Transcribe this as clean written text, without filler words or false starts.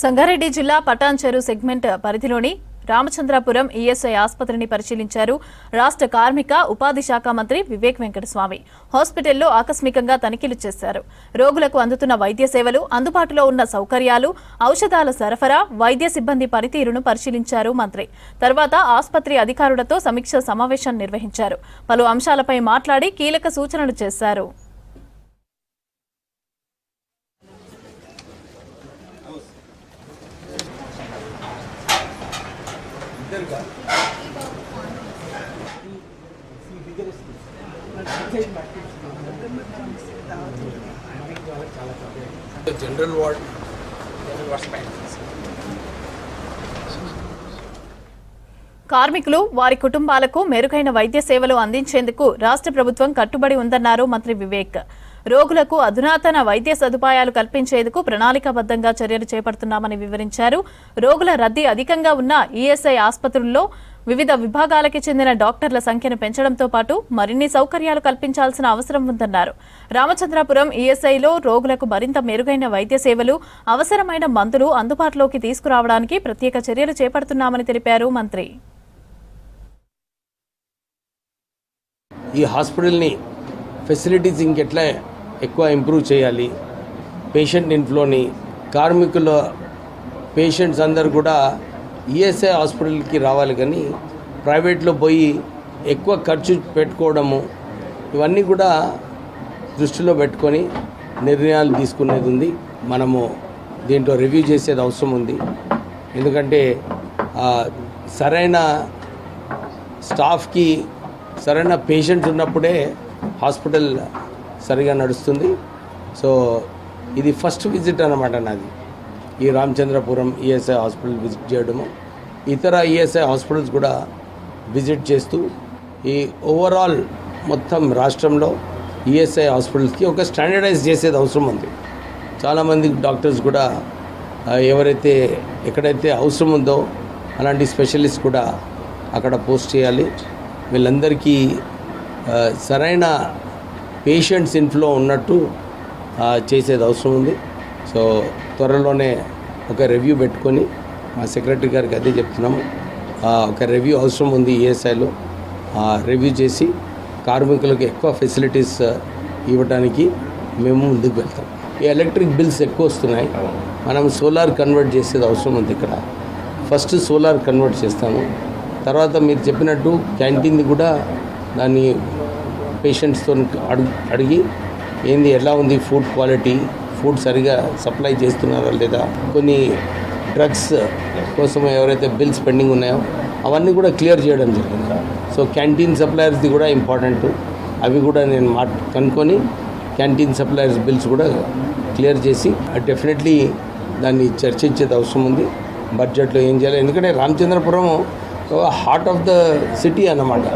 సంగారెడ్డి జిల్లా పటాన్చెరు సెగ్మెంట్ పరిధిలోని రామచంద్రాపురం ఈఎస్ఐ ఆసుపత్రిని పరిశీలించారు రాష్ట్ర కార్మిక ఉపాధి శాఖ మంత్రి వివేక్ వెంకటస్వామి. హాస్పిటల్లో ఆకస్మికంగా తనిఖీలు చేశారు. రోగులకు అందుతున్న వైద్య సేవలు, అందుబాటులో ఉన్న సౌకర్యాలు, ఔషధాల సరఫరా, వైద్య సిబ్బంది పనితీరును పరిశీలించారు మంత్రి. తర్వాత ఆసుపత్రి అధికారులతో సమీక్ష సమావేశం నిర్వహించారు. పలు అంశాలపై మాట్లాడి కీలక సూచనలు చేశారు. जनरल वार्ड కార్మికులు వారి కుటుంబాలకు మెరుగైన వైద్య సేవలు అందించేందుకు రాష్ట్ర ప్రభుత్వం కట్టుబడి ఉందన్నారు మంత్రి వివేక్. రోగులకు అధునాతన వైద్య సదుపాయాలు కల్పించేందుకు ప్రణాళికాబద్ధంగా చర్యలు చేపడుతున్నామని వివరించారు. రోగుల రద్దీ అధికంగా ఉన్న ఈఎస్ఐ ఆసుపత్రుల్లో వివిధ విభాగాలకి చెందిన డాక్టర్ల సంఖ్యను పెంచడంతో పాటు మరిన్ని సౌకర్యాలు కల్పించాల్సిన అవసరం ఉందన్నారు. రామచంద్రాపురం ఈఎస్ఐలో రోగులకు మరింత మెరుగైన వైద్య సేవలు, అవసరమైన మందులు అందుబాటులోకి తీసుకురావడానికి ప్రత్యేక చర్యలు చేపడుతున్నామని తెలిపారు మంత్రి. ఈ హాస్పిటల్ని ఫెసిలిటీస్ ఇంకెట్లా ఎక్కువ ఇంప్రూవ్ చేయాలి, పేషెంట్ ఇన్ఫ్లోని, కార్మికుల పేషెంట్స్ అందరు కూడా ఈఎస్ఐ హాస్పిటల్కి రావాలి, కానీ ప్రైవేట్లో పోయి ఎక్కువ ఖర్చు పెట్టుకోవడము ఇవన్నీ కూడా దృష్టిలో పెట్టుకొని నిర్ణయాలు తీసుకునేది ఉంది. మనము దీంట్లో రివ్యూ చేసేది అవసరం ఉంది. ఎందుకంటే సరైన స్టాఫ్కి సరైన పేషెంట్స్ ఉన్నప్పుడే హాస్పిటల్ సరిగా నడుస్తుంది. సో ఇది ఫస్ట్ విజిట్ అన్నమాట నాది, ఈ రామచంద్రపురం ఈఎస్ఐ హాస్పిటల్ విజిట్ చేయడము, ఇతర ఈఎస్ఐ హాస్పిటల్స్ కూడా విజిట్ చేస్తూ ఈ ఓవరాల్ మొత్తం రాష్ట్రంలో ఈఎస్ఐ హాస్పిటల్స్కి ఒక స్టాండర్డైజ్ చేసేది అవసరం ఉంది. చాలామంది డాక్టర్స్ కూడా ఎవరైతే ఎక్కడైతే అవసరం ఉందో అలాంటి స్పెషలిస్ట్ కూడా అక్కడ పోస్ట్ చేయాలి. వీళ్ళందరికీ సరైన పేషెంట్స్ ఇన్ఫ్లో ఉన్నట్టు చేసేది అవసరం ఉంది. సో త్వరలోనే ఒక రివ్యూ పెట్టుకొని మా సెక్రటరీ గారికి అదే చెప్తున్నాము. ఒక రివ్యూ అవసరం ఉంది ఈఎస్ఐలో. రివ్యూ చేసి కార్మికులకు ఎక్కువ ఫెసిలిటీస్ ఇవ్వడానికి మేము ముందుకు వెళ్తాం. ఈ ఎలక్ట్రిక్ బిల్స్ ఎక్కువ వస్తున్నాయి, మనం సోలార్ కన్వర్ట్ చేసేది అవసరం ఉంది. ఇక్కడ ఫస్ట్ సోలార్ కన్వర్ట్ చేస్తాము. తర్వాత మీరు చెప్పినట్టు క్యాంటీన్ది కూడా దాన్ని పేషెంట్స్తో అడిగి ఏంది ఎలా ఉంది ఫుడ్ క్వాలిటీ, ఫుడ్ సరిగా సప్లై చేస్తున్నారా లేదా, కొన్ని డ్రగ్స్ కోసం ఎవరైతే బిల్స్ పెండింగ్ ఉన్నాయో అవన్నీ కూడా క్లియర్ చేయడం జరిగింది. సో క్యాంటీన్ సప్లయర్స్ది కూడా ఇంపార్టెంట్, అవి కూడా నేను కనుక్కొని క్యాంటీన్ సప్లయర్స్ బిల్స్ కూడా క్లియర్ చేసి డెఫినెట్లీ దాన్ని చర్చించేది అవసరం ఉంది. బడ్జెట్లో ఏం చేయాలి, ఎందుకంటే Ramachandrapuram heart of the city అన్నమాట.